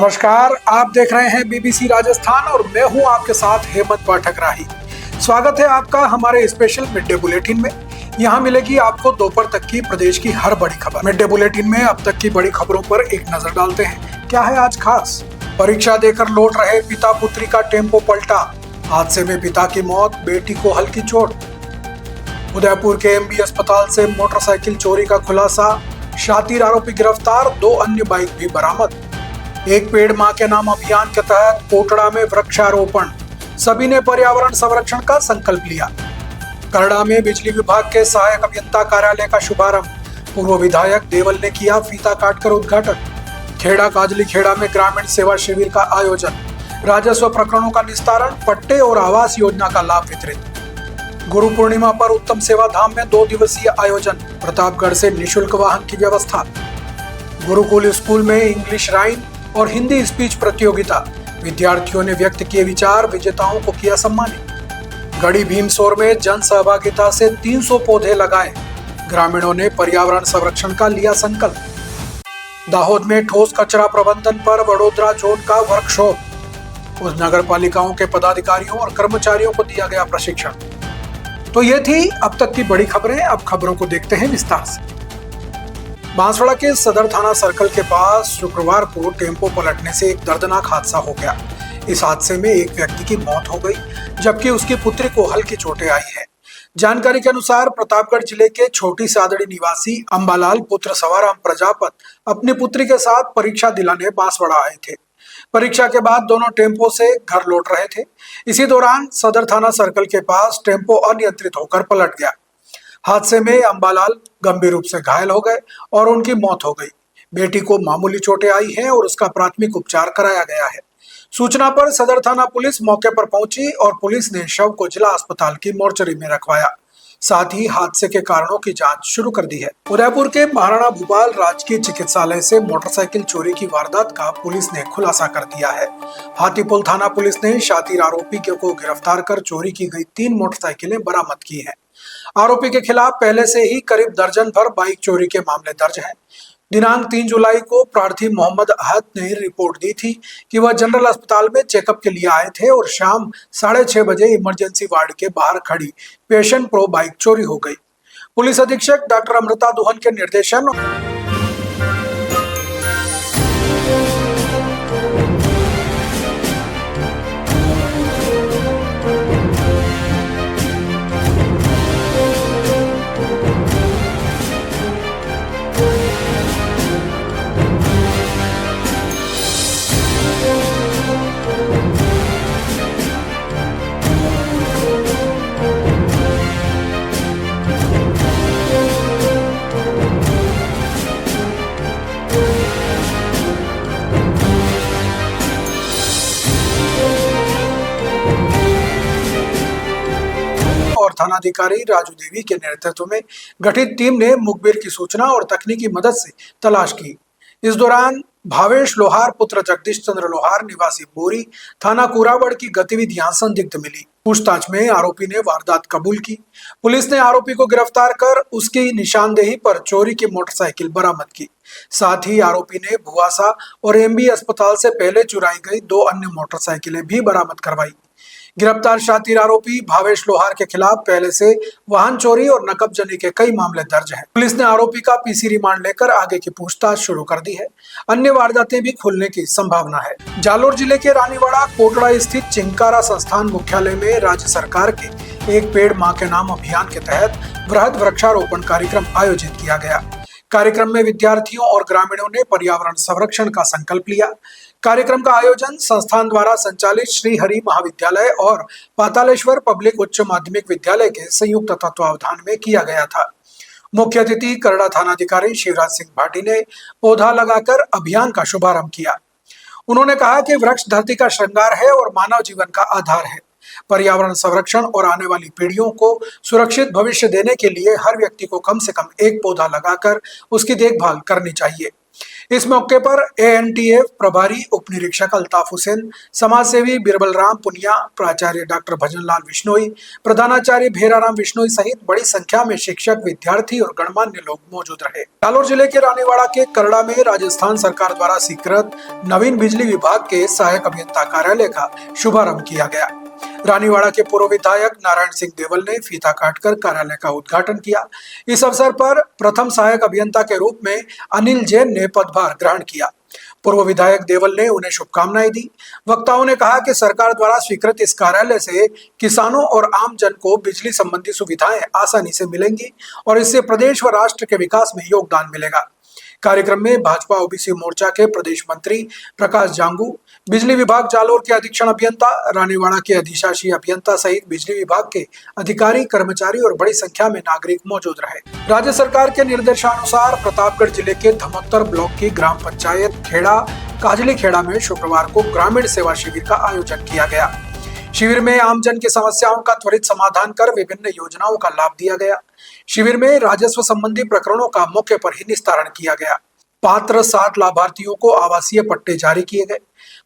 नमस्कार, आप देख रहे हैं बीबीसी राजस्थान और मैं हूं आपके साथ हेमंत पाठक राही। स्वागत है आपका हमारे स्पेशल मिड डे बुलेटिन में। यहां मिलेगी आपको दोपहर तक की प्रदेश की हर बड़ी खबर। मिड डे बुलेटिन में अब तक की बड़ी खबरों पर एक नजर डालते हैं। क्या है आज खास? परीक्षा देकर लौट रहे पिता पुत्री का टेम्पो पलटा, हादसे में पिता की मौत, बेटी को हल्की चोट। उदयपुर के एमबी अस्पताल से मोटरसाइकिल चोरी का खुलासा, शातिर आरोपी गिरफ्तार, 2 अन्य बाइक भी बरामद। एक पेड़ मां के नाम अभियान के तहत कोटड़ा में वृक्षारोपण, सभी ने पर्यावरण संरक्षण का संकल्प लिया। करड़ा में बिजली विभाग के सहायक अभियंता कार्यालय का शुभारंभ, पूर्व विधायक देवल ने किया फीता काटकर उद्घाटन। खेड़ा काजली खेड़ा में ग्रामीण सेवा शिविर का आयोजन, राजस्व प्रकरणों का निस्तारण, पट्टे और आवास योजना का लाभ वितरित। गुरु पूर्णिमा पर उत्तम सेवा धाम में 2 दिवसीय आयोजन, प्रतापगढ़ से निःशुल्क वाहन की व्यवस्था। गुरुकुल स्कूल में इंग्लिश राइम और हिंदी स्पीच प्रतियोगिता, विद्यार्थियों ने व्यक्त किए विचार, विजेताओं को किया सम्मानित। गढ़ी भीमसोर में जन सहभागिता से 300 पौधे लगाए, ग्रामीणों ने पर्यावरण संरक्षण का लिया संकल्प। दाहोद में ठोस कचरा प्रबंधन पर वडोदरा जोन का वर्कशॉप, उस नगर पालिकाओं के पदाधिकारियों और कर्मचारियों को दिया गया प्रशिक्षण। तो ये थी अब तक की बड़ी खबरें। अब खबरों को देखते हैं विस्तार से। बांसवाड़ा के सदर थाना सर्कल के पास शुक्रवार को टेम्पो पलटने से एक दर्दनाक हादसा हो गया। इस हादसे में एक व्यक्ति की मौत हो गई, जबकि उसकी पुत्री को हल्की चोटें आई है। जानकारी के अनुसार प्रतापगढ़ जिले के छोटी सादड़ी निवासी अंबालाल पुत्र सवाराम प्रजापत अपनी पुत्री के साथ परीक्षा दिलाने बांसवाड़ा आए थे। परीक्षा के बाद दोनों टेम्पो से घर लौट रहे थे। इसी दौरान सदर थाना सर्कल के पास टेम्पो अनियंत्रित होकर पलट गया। हादसे में अंबालाल गंभीर रूप से घायल हो गए और उनकी मौत हो गई। बेटी को मामूली चोटें आई हैं और उसका प्राथमिक उपचार कराया गया है। सूचना पर सदर थाना पुलिस मौके पर पहुंची और पुलिस ने शव को जिला अस्पताल की मोर्चरी में रखवाया। साथ ही हादसे के कारणों की जांच शुरू कर दी है। उदयपुर के महाराणा भूपाल राजकीय चिकित्सालय से मोटरसाइकिल चोरी की वारदात का पुलिस ने खुलासा कर दिया है। हाथीपुल थाना पुलिस ने शातिर आरोपी को गिरफ्तार कर चोरी की गई 3 मोटरसाइकिलें बरामद की हैं। आरोपी के खिलाफ पहले से ही करीब दर्जन भर बाइक चोरी के मामले दर्ज हैं। दिनांक 3 जुलाई को प्रार्थी मोहम्मद अहद ने रिपोर्ट दी थी कि वह जनरल अस्पताल में चेकअप के लिए आए थे और शाम 6:30 बजे इमरजेंसी वार्ड के बाहर खड़ी पैशन प्रो बाइक चोरी हो गई। पुलिस अधीक्षक डॉक्टर अमृता दुहन के निर्देशन और थानाधिकारी राजू देवी के नेतृत्व में गठित टीम ने मुखबिर की सूचना और तकनीकी मदद से तलाश की। इस दौरान भावेश लोहार पुत्र जगदीश चंद्र लोहार निवासी बोरी थाना कुरावड़ की गतिविधियां संदिग्ध मिली। पूछताछ में आरोपी ने वारदात कबूल की। पुलिस ने आरोपी को गिरफ्तार कर उसकी निशानदेही पर चोरी की मोटरसाइकिल बरामद की। साथ ही आरोपी ने भुआसा और एमबी अस्पताल से पहले चुराई गई 2 अन्य मोटरसाइकिलें भी बरामद करवाई। गिरफ्तार शातिर आरोपी भावेश लोहार के खिलाफ पहले से वाहन चोरी और नकबजनी के कई मामले दर्ज हैं। पुलिस ने आरोपी का पीसी रिमांड लेकर आगे की पूछताछ शुरू कर दी है। अन्य वारदातें भी खुलने की संभावना है। जालोर जिले के रानीवाड़ा कोटड़ा स्थित चिंकारा संस्थान मुख्यालय में राज्य सरकार के एक पेड़ मां के नाम अभियान के तहत वृहद वृक्षारोपण कार्यक्रम आयोजित किया गया। कार्यक्रम में विद्यार्थियों और ग्रामीणों ने पर्यावरण संरक्षण का संकल्प लिया। कार्यक्रम का आयोजन संस्थान द्वारा संचालित श्री हरि महाविद्यालय और पातालेश्वर पब्लिक उच्च माध्यमिक विद्यालय के संयुक्त तत्वावधान में किया गया था। मुख्य अतिथि करड़ा थानाधिकारी शिवराज सिंह भाटी ने पौधा लगाकर अभियान का शुभारंभ किया। उन्होंने कहा कि वृक्ष धरती का श्रृंगार है और मानव जीवन का आधार है। पर्यावरण संरक्षण और आने वाली पीढ़ियों को सुरक्षित भविष्य देने के लिए हर व्यक्ति को कम से कम एक पौधा लगाकर उसकी देखभाल करनी चाहिए। इस मौके पर एएनटीएफ प्रभारी उप निरीक्षक अल्ताफ हुसैन, समाजसेवी बिरबल राम पुनिया, प्राचार्य डॉक्टर भजनलाल विश्नोई, प्रधानाचार्य भेराराम विश्नोई सहित बड़ी संख्या में शिक्षक, विद्यार्थी और गणमान्य लोग मौजूद रहे। जालोर जिले के रानीवाड़ा के करड़ा में राजस्थान सरकार द्वारा स्वीकृत नवीन बिजली विभाग के सहायक अभियंता कार्यालय का शुभारंभ किया गया। रानीवाड़ा के पूर्व विधायक नारायण सिंह देवल ने फीता काटकर कार्यालय का उद्घाटन किया। इस अवसर पर प्रथम सहायक अभियंता के रूप में अनिल जैन ने पदभार ग्रहण किया। पूर्व विधायक देवल ने उन्हें शुभकामनाएं दी। वक्ताओं ने कहा कि सरकार द्वारा स्वीकृत इस कार्यालय से किसानों और आम जन को बिजली संबंधी सुविधाएं आसानी से मिलेंगी और इससे प्रदेश व राष्ट्र के विकास में योगदान मिलेगा। कार्यक्रम में भाजपा ओबीसी मोर्चा के प्रदेश मंत्री प्रकाश जांगू, बिजली विभाग जालोर के अधीक्षण अभियंता, रानीवाड़ा के अधिशासी अभियंता सहित बिजली विभाग के अधिकारी, कर्मचारी और बड़ी संख्या में नागरिक मौजूद रहे। राज्य सरकार के निर्देशानुसार प्रतापगढ़ जिले के धमोत्तर ब्लॉक की ग्राम पंचायत खेड़ा काजली खेड़ा में शुक्रवार को ग्रामीण सेवा शिविर का आयोजन किया गया। शिविर में आमजन की समस्याओं का त्वरित समाधान कर विभिन्न योजनाओं का लाभ दिया गया। शिविर में राजस्व संबंधी प्रकरणों का मौके पर ही निस्तारण किया गया। पात्र 60 लाभार्थियों को आवासीय पट्टे जारी किए गए।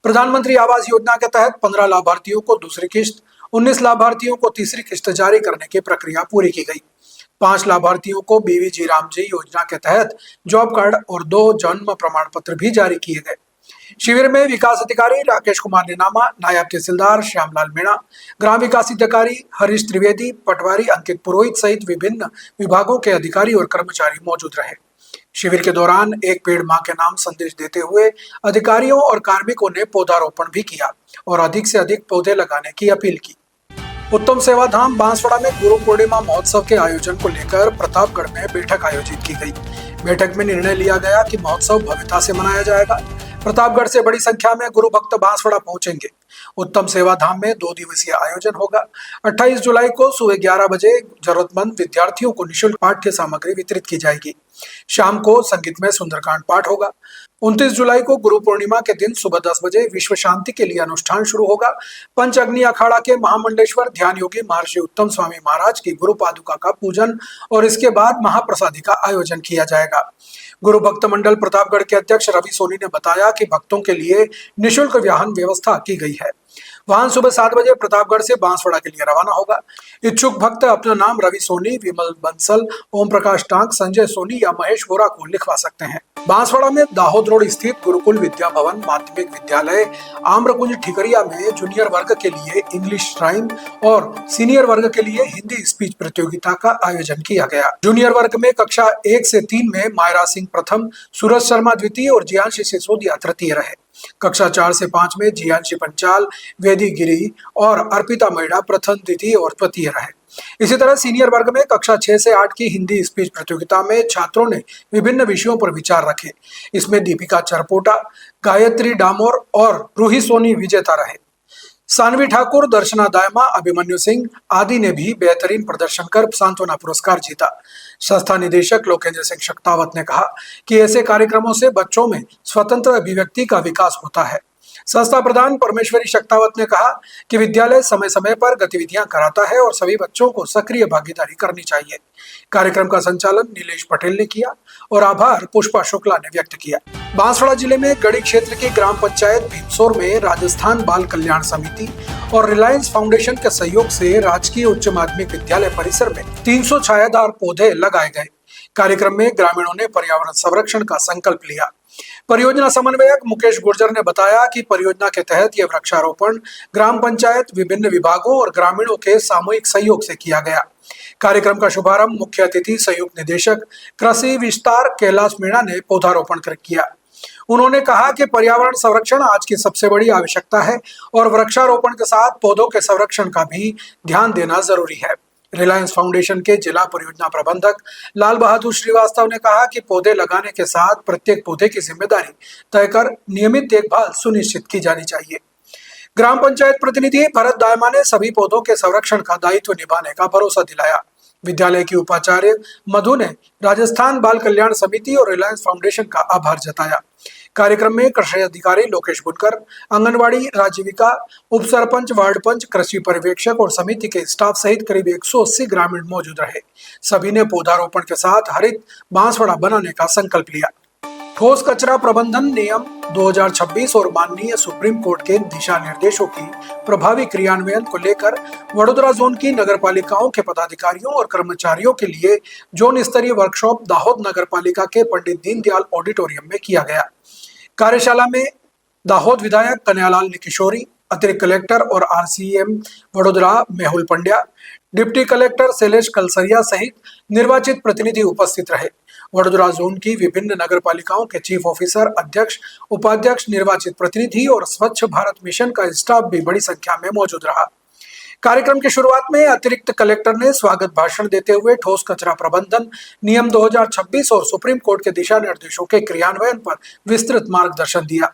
प्रधानमंत्री आवास योजना के तहत 15 लाभार्थियों को दूसरी किस्त, 19 लाभार्थियों को तीसरी किस्त जारी करने की प्रक्रिया पूरी की गई। 5 लाभार्थियों को बीवीजी रामजी योजना के तहत जॉब कार्ड और 2 जन्म प्रमाण पत्र भी जारी किए गए। शिविर में विकास अधिकारी राकेश कुमार निनामा, नायब तहसीलदार श्यामलाल मीणा, ग्राम विकास अधिकारी हरीश त्रिवेदी, पटवारी अंकित पुरोहित सहित विभिन्न विभागों के अधिकारी और कर्मचारी मौजूद रहे। शिविर के दौरान एक पेड़ मां के नाम संदेश देते हुए अधिकारियों और कार्मिकों ने पौधारोपण भी किया और अधिक से अधिक पौधे लगाने की अपील की। उत्तम सेवा धाम बांसवाड़ा में गुरु पूर्णिमा महोत्सव के आयोजन को लेकर प्रतापगढ़ में बैठक आयोजित की गई। बैठक में निर्णय लिया गया कि महोत्सव भव्यता से मनाया जाएगा। प्रतापगढ़ से बड़ी संख्या में गुरु भक्त बांसवाड़ा पहुंचेंगे। उत्तम सेवा धाम में 2 दिवसीय आयोजन होगा। 28 जुलाई को सुबह 11 बजे जरूरतमंद विद्यार्थियों को निःशुल्क पाठ्य सामग्री वितरित की जाएगी। शाम को संगीतमय सुंदरकांड पाठ होगा। 29 जुलाई को गुरु पूर्णिमा के दिन सुबह 10 बजे विश्व शांति के लिए अनुष्ठान शुरू होगा। पंच अग्नि अखाड़ा के महामंडलेश्वर ध्यान योगी महर्षि उत्तम स्वामी महाराज की गुरु पादुका का पूजन और इसके बाद महाप्रसादी का आयोजन किया जाएगा। गुरु भक्त मंडल प्रतापगढ़ के अध्यक्ष रवि सोनी ने बताया कि भक्तों के लिए निःशुल्क वाहन व्यवस्था की गई है। वाहन सुबह 7 बजे प्रतापगढ़ से बांसवाड़ा के लिए रवाना होगा। इच्छुक भक्त अपना नाम रवि सोनी, विमल बंसल, ओम प्रकाश टांक, संजय सोनी या महेश वोरा को लिखवा सकते हैं। बांसवाड़ा में दाहोद रोड स्थित गुरुकुल विद्या भवन माध्यमिक विद्यालय आम्रकुंज ठिकरिया में जूनियर वर्ग के लिए इंग्लिश राइम और सीनियर वर्ग के लिए हिंदी स्पीच प्रतियोगिता का आयोजन किया गया। जूनियर वर्ग में कक्षा 1 से 3 में मायरा सिंह प्रथम, सूरज शर्मा द्वितीय और जियांशी सिसोदिया तृतीय रहे। कक्षा 4 से 5 में जियांशी पंचाल, वेदी गिरी और अर्पिता मैडा प्रथम, द्वितीय और तृतीय रहे। इसी तरह सीनियर वर्ग में कक्षा 6 से 8 की हिंदी स्पीच प्रतियोगिता में छात्रों ने विभिन्न विषयों पर विचार रखे। इसमें दीपिका चरपोटा, गायत्री डामोर और रूही सोनी विजेता रहे। सानवी ठाकुर, दर्शना दायमा, अभिमन्यु सिंह आदि ने भी बेहतरीन प्रदर्शन कर सांत्वना पुरस्कार जीता। संस्था निदेशक लोकेंद्र सिंह शक्तावत ने कहा कि ऐसे कार्यक्रमों से बच्चों में स्वतंत्र अभिव्यक्ति का विकास होता है। संस्था प्रधान परमेश्वरी शक्तावत ने कहा कि विद्यालय समय समय पर गतिविधियां कराता है और सभी बच्चों को सक्रिय भागीदारी करनी चाहिए। कार्यक्रम का संचालन नीलेश पटेल ने किया और आभार पुष्पा शुक्ला ने व्यक्त किया। बांसवाड़ा जिले में गढ़ी क्षेत्र की ग्राम पंचायत भीमसोर में राजस्थान बाल कल्याण समिति और रिलायंस फाउंडेशन के सहयोग से राजकीय उच्च माध्यमिक विद्यालय परिसर में 300 छायादार पौधे लगाए गए। कार्यक्रम में ग्रामीणों ने पर्यावरण संरक्षण का संकल्प लिया। परियोजना समन्वयक मुकेश गुर्जर ने बताया कि परियोजना के तहत यह वृक्षारोपण ग्राम पंचायत, विभिन्न विभागों और ग्रामीणों के सामूहिक सहयोग से किया गया। कार्यक्रम का शुभारंभ मुख्य अतिथि संयुक्त निदेशक कृषि विस्तार कैलाश मीणा ने पौधारोपण कर किया। उन्होंने कहा कि पर्यावरण संरक्षण आज की सबसे बड़ी आवश्यकता है और वृक्षारोपण के साथ पौधों के संरक्षण का भी ध्यान देना जरूरी है। रिलायंस फाउंडेशन के जिला परियोजना प्रबंधक लाल बहादुर श्रीवास्तव ने कहा कि पौधे लगाने के साथ प्रत्येक पौधे की जिम्मेदारी तय कर नियमित देखभाल सुनिश्चित की जानी चाहिए। ग्राम पंचायत प्रतिनिधि भरत दायमा ने सभी पौधों के संरक्षण का दायित्व निभाने का भरोसा दिलाया। विद्यालय की उपाचार्य मधु ने राजस्थान बाल कल्याण समिति और रिलायंस फाउंडेशन का आभार जताया। कार्यक्रम में कृषि अधिकारी लोकेश बुनकर, आंगनवाड़ी राजीविका, उप सरपंच, वार्ड पंच, कृषि पर्यवेक्षक और समिति के स्टाफ सहित करीब 180 ग्रामीण मौजूद रहे। सभी ने पौधारोपण के साथ हरित बांसवाड़ा बनाने का संकल्प लिया। ठोस कचरा प्रबंधन नियम 2026 और माननीय सुप्रीम कोर्ट के दिशा निर्देशों की प्रभावी क्रियान्वयन को लेकर वडोदरा जोन की नगर पालिकाओं के पदाधिकारियों और कर्मचारियों के लिए जोन स्तरीय वर्कशॉप दाहोद नगर पालिका के पंडित दीनदयाल ऑडिटोरियम में किया गया। कार्यशाला में दाहोद विधायक कन्हैयालाल किशोरी, अतिरिक्त कलेक्टर और RCM Vadodara Mehul Pandya, deputy collector Shailesh Kalsaria सहित निर्वाचित प्रतिनिधि उपस्थित रहे। वडोदरा जोन की विभिन्न नगर पालिकाओं के चीफ ऑफिसर, अध्यक्ष, उपाध्यक्ष, निर्वाचित प्रतिनिधि और स्वच्छ भारत मिशन का स्टाफ भी बड़ी संख्या में मौजूद रहा। कार्यक्रम की शुरुआत में अतिरिक्त कलेक्टर ने स्वागत भाषण देते हुए ठोस कचरा प्रबंधन नियम 2026 और सुप्रीम कोर्ट के दिशा निर्देशों के क्रियान्वयन पर विस्तृत मार्गदर्शन दिया।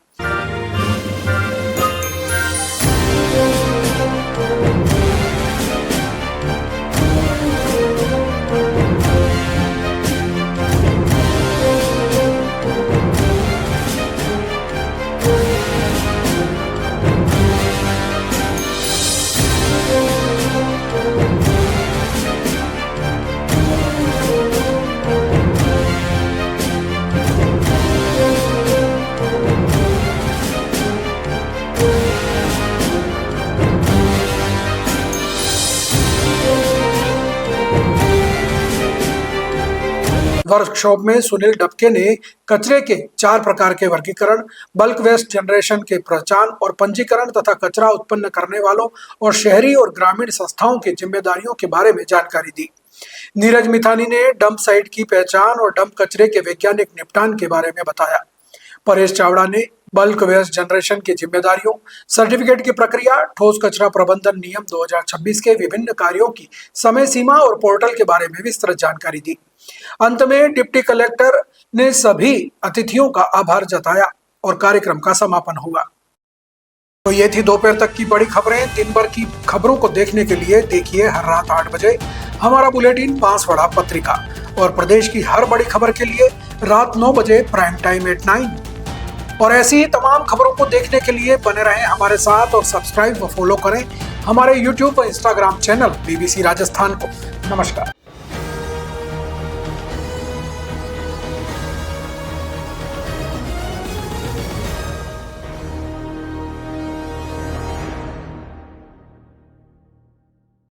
वर्कशॉप में सुनील डबके ने कचरे के 4 प्रकार के वर्गीकरण, बल्क वेस्ट जनरेशन के पहचान और पंजीकरण तथा कचरा उत्पन्न करने वालों और शहरी और ग्रामीण संस्थाओं की जिम्मेदारियों के बारे में जानकारी दी। नीरज मिथानी ने डंप साइट की पहचान और डंप कचरे के वैज्ञानिक निपटान के बारे में बताया। परेश चावड़ा ने बल्क वेस्ट जनरेशन की जिम्मेदारियों, सर्टिफिकेट की प्रक्रिया, ठोस कचरा प्रबंधन नियम 2026 के विभिन्न कार्यों की समय सीमा और पोर्टल के बारे में विस्तृत जानकारी दी। अंत में डिप्टी कलेक्टर ने सभी अतिथियों का आभार जताया और कार्यक्रम का समापन हुआ। तो ये थी दोपहर तक की बड़ी खबरें। दिन भर की खबरों को देखने के लिए देखिए हर रात 8 बजे हमारा बुलेटिन बांसवाड़ा पत्रिका, और प्रदेश की हर बड़ी खबर के लिए रात 9 बजे प्राइम टाइम एट 9। और ऐसी ही तमाम खबरों को देखने के लिए बने रहें हमारे साथ और सब्सक्राइब व फॉलो करें हमारे YouTube व Instagram चैनल BBC राजस्थान को। नमस्कार।